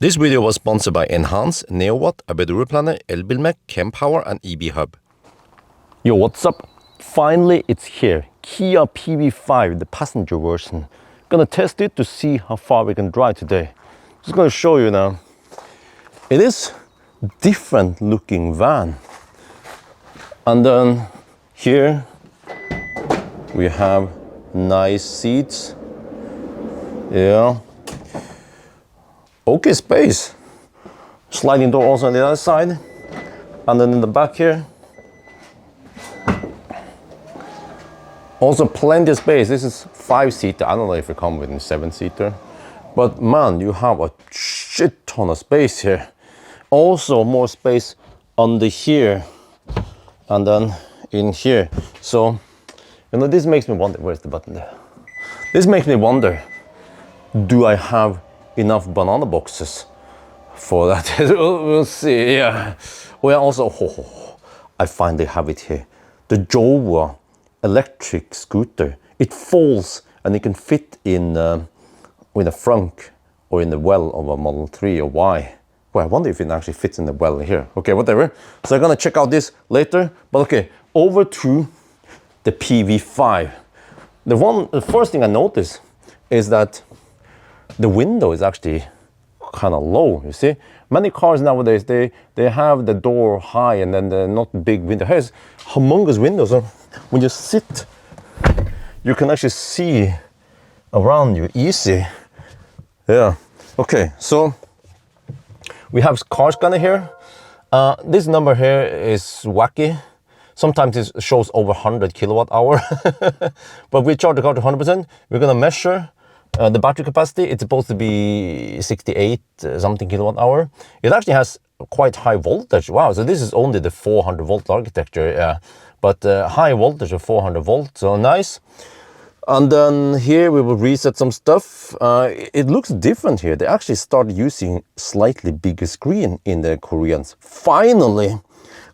This video was sponsored by Enhance, NeoWatt, ABRP, Elbilmek, Kempower and EB Hub. Yo, what's up? Finally, it's here. Kia PV5, the passenger version. Gonna test it to see how far we can drive today. Just gonna show you now. It is different looking van. And then here we have nice seats. Yeah. Okay space. Sliding door also on the other side. And then in the back here, also plenty of space. This is 5-seater. I don't know if it comes with a 7-seater. But man, you have a shit ton of space here. Also more space under here. And then in here. So, you know, this makes me wonder, where's the button there? This makes me wonder, do I have enough banana boxes for that? We'll see, yeah. Well, also, I finally have it here. The Jowa electric scooter. It folds and it can fit in the frunk or in the well of a Model 3 or Y. Well, I wonder if it actually fits in the well here. Okay, whatever. So I'm gonna check out this later. But okay, over to the PV5. The first thing I noticed is that the window is actually kind of low, you see? Many cars nowadays, they have the door high and then they're not big window. Here's humongous windows. So when you sit, you can actually see around you easy. Yeah, okay, so we have car scanner here. This number here is wacky. Sometimes it shows over 100 kilowatt hour. But we charge the car to 100%. We're gonna measure the battery capacity. It's supposed to be 68 something kilowatt hour. It actually has quite high voltage. Wow, so this is only the 400 volt architecture, yeah. But high voltage of 400 volts, so nice. And then here we will reset some stuff. It looks different here. They actually started using slightly bigger screen in the Koreans. Finally!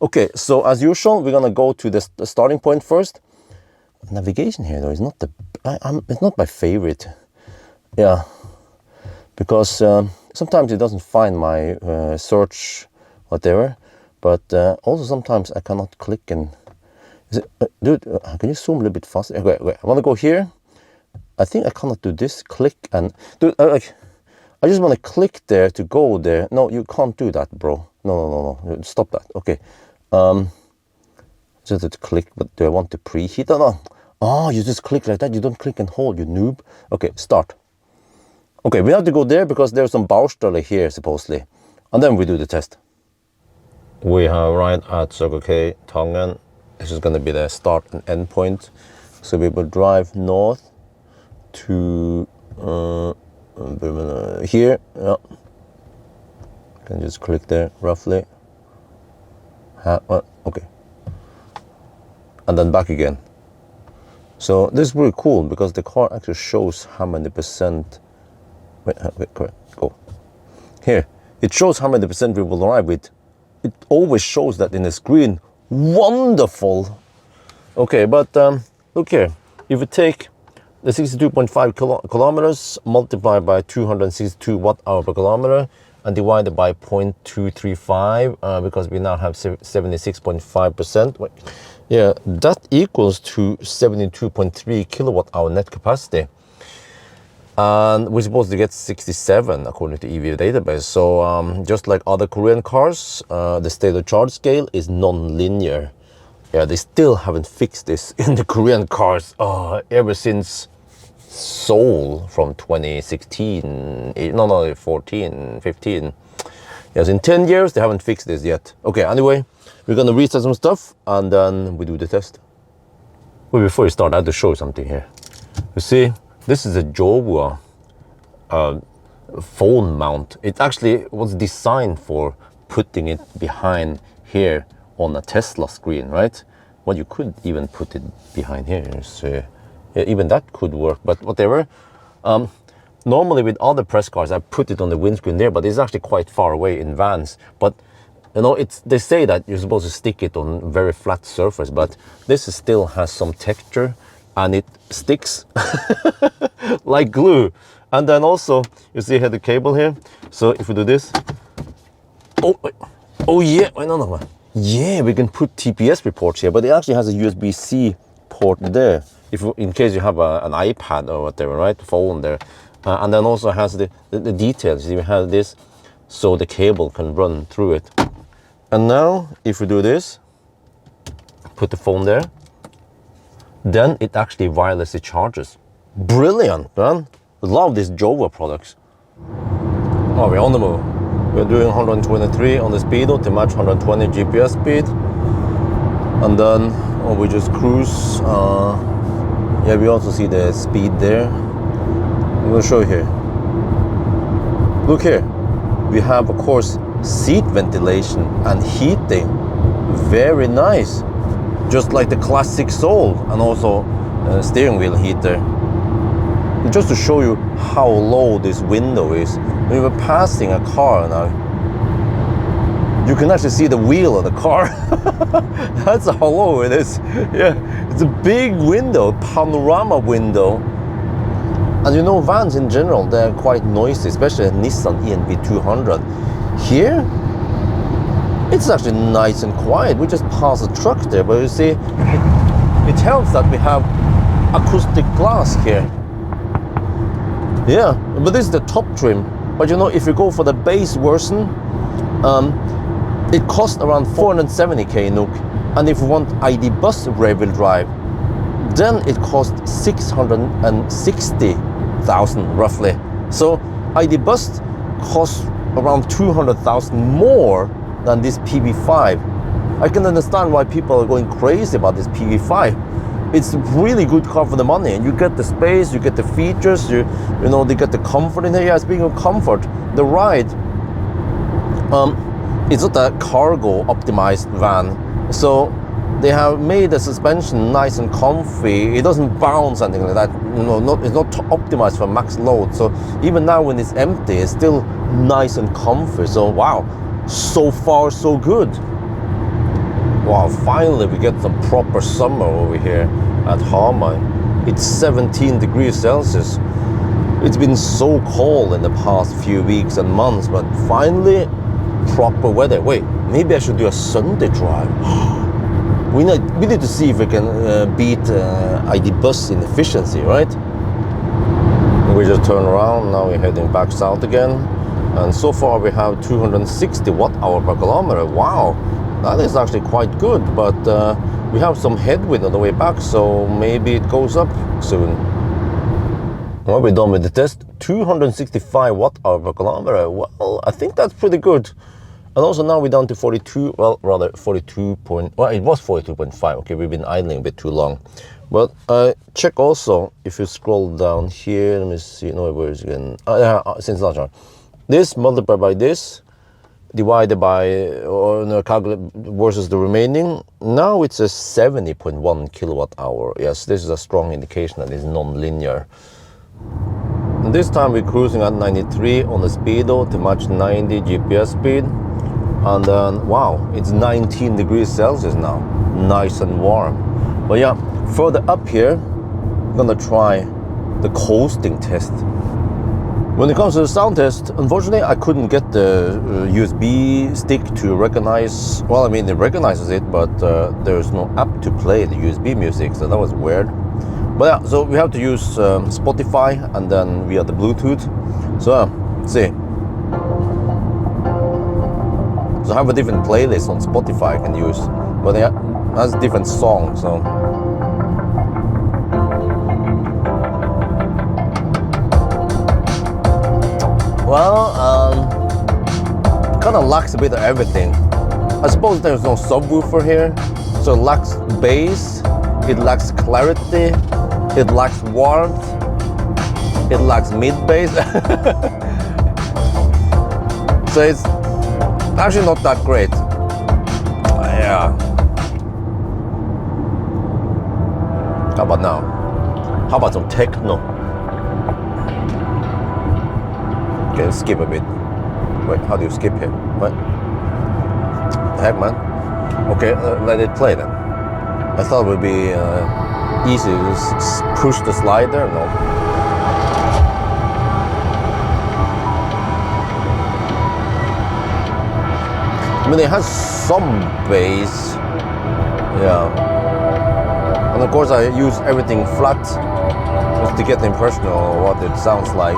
Okay, so as usual, we're gonna go to the starting point first. Navigation here though is not it's not my favorite. Yeah, because sometimes it doesn't find my search whatever, but also sometimes I cannot click and dude, can you zoom a little bit faster? Okay, I want to go here. I think I cannot do this. Click and dude, I just want to click there to go there. No, you can't do that, bro. No. Stop that. Okay. Just to click, but do I want to preheat? No. Oh, you just click like that. You don't click and hold, you noob. Okay, start. Okay, we have to go there because there's some Baustelle here supposedly, and then we do the test. We have right at Circle K Tangen. This is going to be the start and end point. So we will drive north to here. Yeah. Can just click there roughly. Okay. And then back again. So this is really cool because the car actually shows how many percent. Wait, correct. Go. Here, it shows how many percent we will arrive with. It always shows that in the screen. Wonderful. Okay, but look here. If we take the 62.5 kilometers multiplied by 262 watt hour per kilometer and divided by 0.235 because we now have 76.5%. Yeah, that equals to 72.3 kilowatt hour net capacity. And we're supposed to get 67 according to EV database. So just like other Korean cars, the state of charge scale is non-linear. Yeah, they still haven't fixed this in the Korean cars ever since Seoul from 2016. No, 14, 15. Yes, in 10 years they haven't fixed this yet. Okay, anyway, we're gonna reset some stuff and then we do the test. Well, before we start, I have to show you something here. You see? This is a Jowa phone mount. It actually was designed for putting it behind here on a Tesla screen, right? Well, you could even put it behind here. So, yeah, even that could work, but whatever. Normally with other press cars, I put it on the windscreen there, but it's actually quite far away in vans. But you know, they say that you're supposed to stick it on a very flat surface, but this still has some texture and it sticks like glue. And then also, you see here the cable here. So if we do this, oh yeah, wait, no. Yeah, we can put TPS reports here, but it actually has a USB-C port there. If in case you have an iPad or whatever, right, phone there. And then also has the details. You have this, so the cable can run through it. And now, if we do this, put the phone there, then it actually wirelessly charges. Brilliant, man. Love these Jova products. Oh, we're on the move. We're doing 123 on the speedo to match 120 GPS speed. And then we just cruise. Yeah, we also see the speed there. I'm gonna show you here. Look here. We have, of course, seat ventilation and heating. Very nice. Just like the classic Soul, and also steering wheel heater. Just to show you how low this window is. When we're passing a car now, you can actually see the wheel of the car. That's how low it is. Yeah, it's a big window, panorama window. And you know, vans in general, they're quite noisy, especially a Nissan ENV 200. Here, it's actually nice and quiet. We just passed a truck there, but you see, it helps that we have acoustic glass here. Yeah, but this is the top trim. But you know, if you go for the base version, it costs around 470k NOK. And if you want ID Bus rear-wheel drive, then it costs 660,000 roughly. So ID Bus costs around 200,000 more than this PV5. I can understand why people are going crazy about this PV5. It's a really good car for the money, and you get the space, you get the features, you know, they get the comfort in here. Yeah, speaking of comfort, the ride, it's not a cargo optimized van, so they have made the suspension nice and comfy. It doesn't bounce, anything like that. You know, it's not optimized for max load. So even now when it's empty, it's still nice and comfy. So wow, so far so good. Wow, finally we get some proper summer over here at Hamar. It's 17 degrees Celsius. It's been so cold in the past few weeks and months, but finally proper weather. Wait, maybe I should do a Sunday drive. We need to see if we can beat ID Bus in efficiency, right? We just turn around, now we're heading back south again. And so far we have 260 watt-hour per kilometer. Wow, that is actually quite good, but we have some headwind on the way back, so maybe it goes up soon. Well, we're done with the test. 265 watt-hour per kilometer. Well, I think that's pretty good. And also now we're down to 42, well, rather 42 point, well, it was 42.5. Okay, we've been idling a bit too long. But check also, if you scroll down here, let me see, no, where is it again? Since last time. This multiplied by this, divided by, or no, calculate versus the remaining. Now it's a 70.1 kilowatt hour. Yes, this is a strong indication that it's non-linear. And this time we're cruising at 93 on the speedo to match 90 GPS speed. And then, wow, it's 19 degrees Celsius now. Nice and warm. But yeah, further up here, I'm gonna try the coasting test. When it comes to the sound test, unfortunately, I couldn't get the USB stick to recognize, well, I mean, it recognizes it, but there's no app to play the USB music, so that was weird. But yeah, so we have to use Spotify and then via the Bluetooth. So, let's see. So I have a different playlist on Spotify I can use, but it has different songs, so. Well, kind of lacks a bit of everything. I suppose there's no subwoofer here, so it lacks bass, it lacks clarity, it lacks warmth, it lacks mid-bass. So it's actually not that great. Yeah. How about now? How about some techno? Okay, skip a bit. Wait, how do you skip here? What? The heck, man? Okay, let it play then. I thought it would be easy to just push the slider. No. I mean, it has some bass, yeah. And of course, I use everything flat just to get the impression of what it sounds like.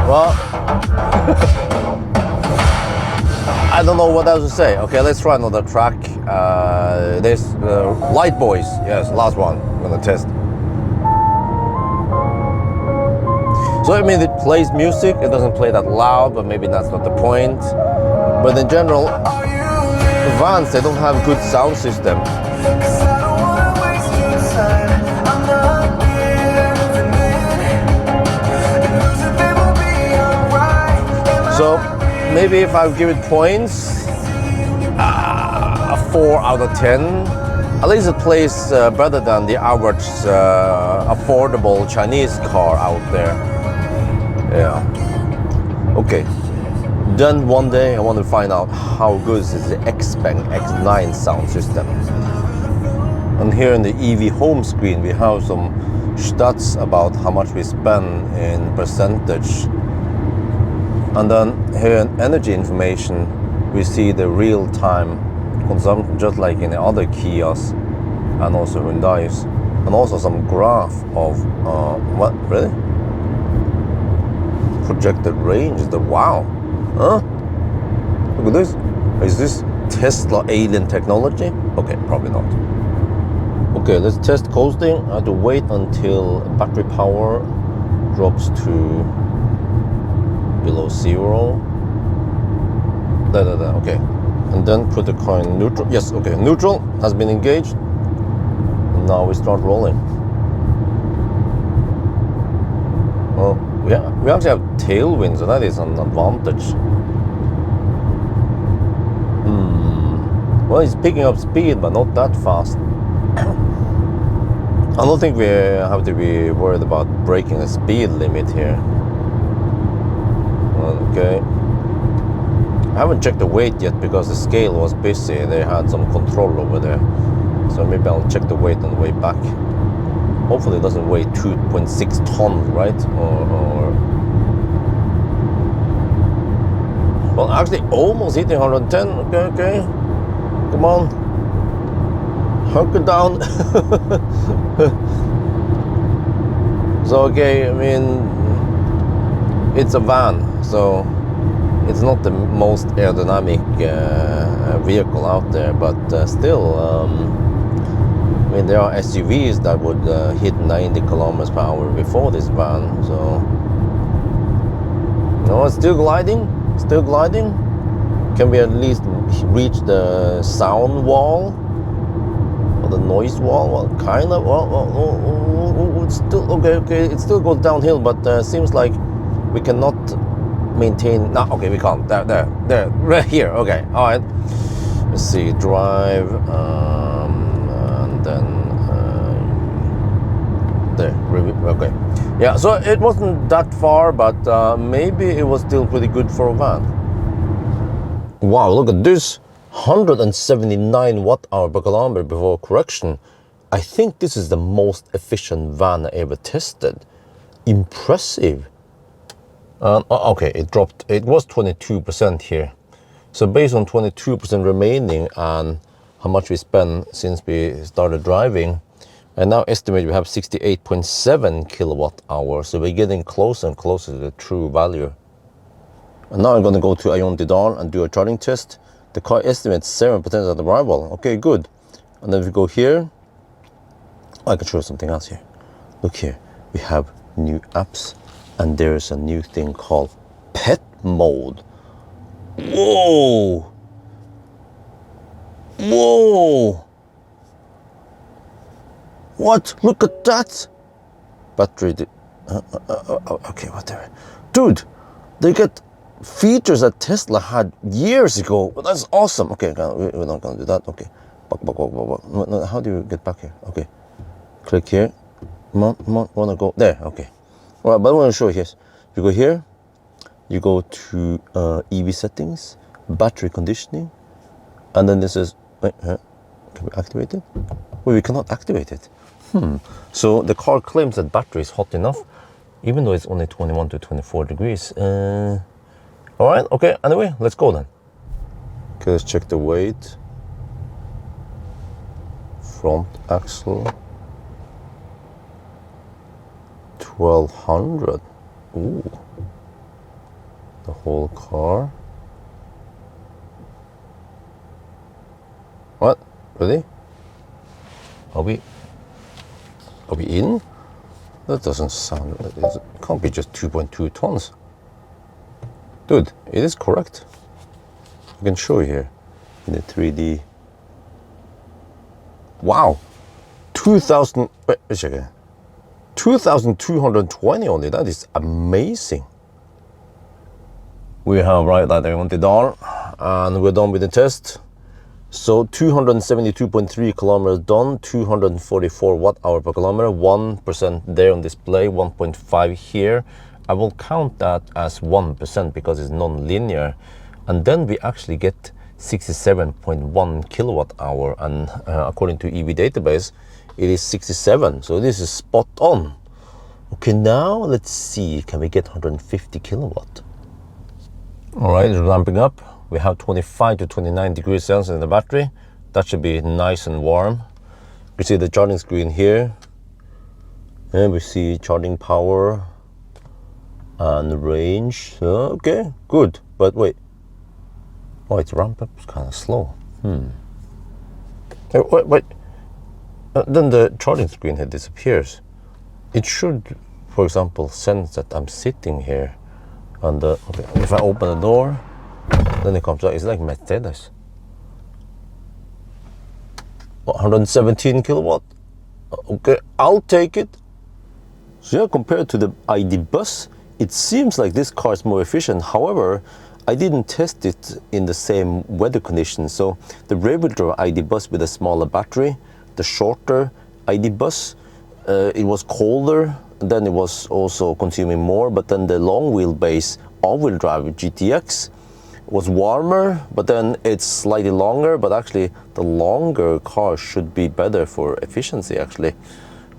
Well, I don't know what else to say. Okay, let's try another track. This Light Boys, yes, last one I'm gonna test. So I mean, it plays music. It doesn't play that loud, but maybe that's not the point. But in general, vans, they don't have good sound system. So maybe if I give it points, a 4 out of 10. At least it plays better than the average affordable Chinese car out there. Yeah. Okay. Then one day I want to find out how good is the Xpeng X9 sound system. And here in the EV home screen we have some stats about how much we spend in percentage. And then here in energy information, we see the real-time consumption, just like in the other Kias and also Hyundais, and also some graph of what really projected range. Wow, huh? Look at this. Is this Tesla alien technology? Okay, probably not. Okay, let's test coasting. I have to wait until battery power drops to below 0. Okay. And then put the car in neutral. Yes, okay. Neutral has been engaged. And now we start rolling. Well, yeah, we actually have tailwind, so that is an advantage. Well, it's picking up speed, but not that fast. I don't think we have to be worried about breaking the speed limit here. Okay. I haven't checked the weight yet because the scale was busy. They had some control over there. So maybe I'll check the weight on the way back. Hopefully it doesn't weigh 2.6 tons, right? Or well, actually almost hitting 110. Okay. Come on. Hunker down. So okay, I mean, it's a van, so it's not the most aerodynamic vehicle out there, but still, I mean, there are SUVs that would hit 90 kilometers per hour before this van, so no, it's still gliding. Can we at least reach the sound wall or the noise wall? Well, kind of. Well, it's still okay. It still goes downhill, but seems like we cannot maintain. No, okay, we can't. There, right here. Okay, all right. Let's see, drive, and then there. Okay, yeah. So it wasn't that far, but maybe it was still pretty good for a van. Wow, look at this, 179 watt-hour per kilometer before correction. I think this is the most efficient van I ever tested. Impressive. Okay, it dropped. It was 22% here. So based on 22% remaining and how much we spent since we started driving, I now estimate we have 68.7 kilowatt hours. So we're getting closer and closer to the true value. And now I'm going to go to Ioniq and do a charging test. The car estimates 7% at arrival. Okay, good. And then if we go here, I can show you something else here. Look here, we have new apps, and there's a new thing called pet mode. Whoa! What? Look at that! Battery. Okay, whatever. Dude, they get features that Tesla had years ago. But that's awesome. Okay, we're not gonna do that. Okay, No, how do you get back here? Okay. Click here. Come on, wanna go there? Okay. All right, but I want to show you this. You go here. You go to EV settings, battery conditioning, and then this is. Wait, can we activate it? Well, we cannot activate it. So the car claims that battery is hot enough, even though it's only 21 to 24 degrees. All right. Okay. Anyway, let's go then. Okay, let's check the weight. Front axle. 1200. Ooh. The whole car. What? Really? Are we in? That doesn't sound right. It can't be just 2.2 tons. Dude, it is correct. I can show you here in the 3D. Wow. 2,000. Wait a second. 2,220 only. That is amazing. We have right that I want it down, and we're done with the test. So 272.3 kilometers done, 244 watt-hour per kilometer, 1% there on display, 1.5 here. I will count that as 1% because it's non-linear. And then we actually get 67.1 kilowatt hour, and according to EV database, it is 67. So this is spot on. Okay, now let's see, can we get 150 kilowatt? All right, it's ramping up. We have 25 to 29 degrees Celsius in the battery. That should be nice and warm. We see the charging screen here. And we see charging power and range. Okay, good. But wait. Oh, it's ramp up kind of slow. Wait. Then the charging screen here disappears. It should, for example, sense that I'm sitting here. And okay, if I open the door, then it comes out. It's like Mercedes. 117 kilowatt. Okay, I'll take it. So yeah, compared to the ID Bus, it seems like this car is more efficient. However, I didn't test it in the same weather conditions. So the rear-wheel drive ID Bus with a smaller battery, the shorter ID Bus, it was colder. Then it was also consuming more, but then the long wheelbase all-wheel drive GTX was warmer, but then it's slightly longer, but actually the longer car should be better for efficiency actually.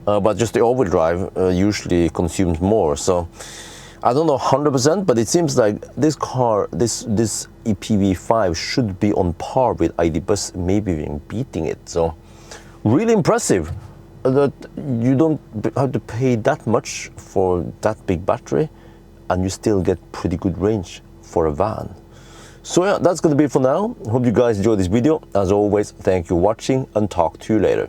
But just the all-wheel drive usually consumes more. So I don't know 100%, but it seems like this car, this PV5 should be on par with ID Bus, maybe even beating it. So really impressive that you don't have to pay that much for that big battery and you still get pretty good range for a van. So yeah, that's gonna be it for now. Hope you guys enjoyed this video. As always, thank you for watching and talk to you later.